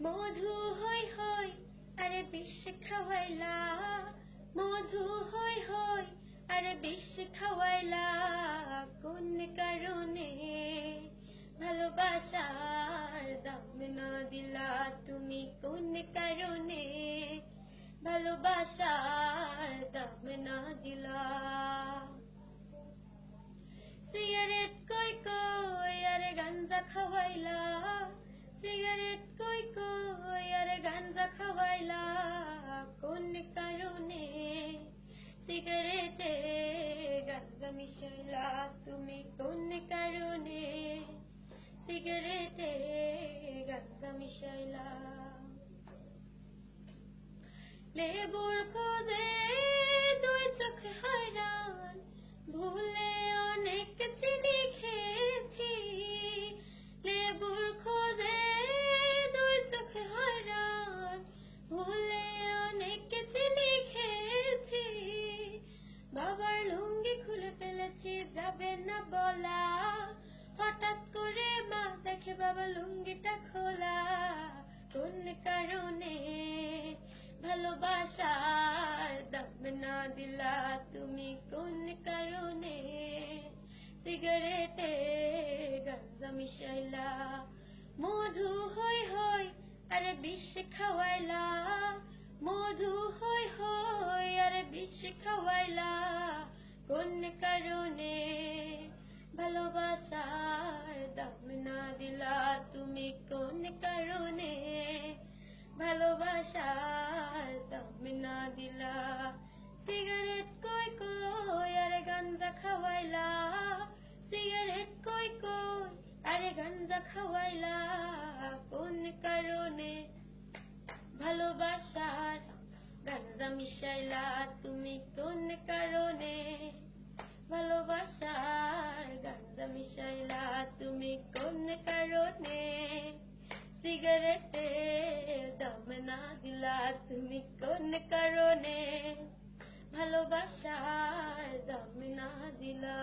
মধু হই হই আরে বিষ খাওয়াইলা, মধু হই হই আরে বিষ খাওয়াইলা, কোন কারণে ভালোবাসার দাম না দিলা তুমি, কোন কারণে ভালোবাসার দাম না দিলা। সিগারেট কই কই আরে গাঞ্জা খাওয়াইলা, সিগারেট কই কই আরে গাঞ্জা খাওয়াইলা, কোন কারণে সিগারেটে গাঞ্জা মিশাইলা তুমি, কোন কারণে সিগারেটে গাঞ্জা মিশাইলা। লেবুর খোঁজে দুই চোখ হয়রান, ভুলে অনেক চিনি খেয়েছি। লেবুর খোঁজে দুই চোখ হয়রান, ভুলে অনেক চিনি খেয়েছি। বাবার লুঙ্গি খুলে ফেলেছি যাবে না বলা, হঠাৎ করে মা দেখে বাবা লুঙ্গিটা খোলা, কোন কারণে ভালোবাসার দাম না দিলা তুমি, কোন কারণে সিগারেটে গাঞ্জা মিশাইলা। মধু হই হই আরে বিষ খাওয়াইলা, মধু হই হই আরে বিষ খাওয়াইলা, কোন কারণে ভালোবাসার দাম না দিলা তুমি, কোন কারণে ভালোবাসার দাম না দিলা। সিগারেট কই কই আরে গাঞ্জা খাওয়াইলা, সিগারেট কই কই আরে গাঞ্জা খাওয়াইলা, কোন কারণে ভালোবাসার গাঞ্জা মিশাইলা তুমি, কোন কারণে ভালোবাসার গাঞ্জা মিশাইলা তুমি, কোন কারণে সিগারেটে দাম না দিলা তুমি, কোন কারণে ভালোবাসার দাম না দিলা।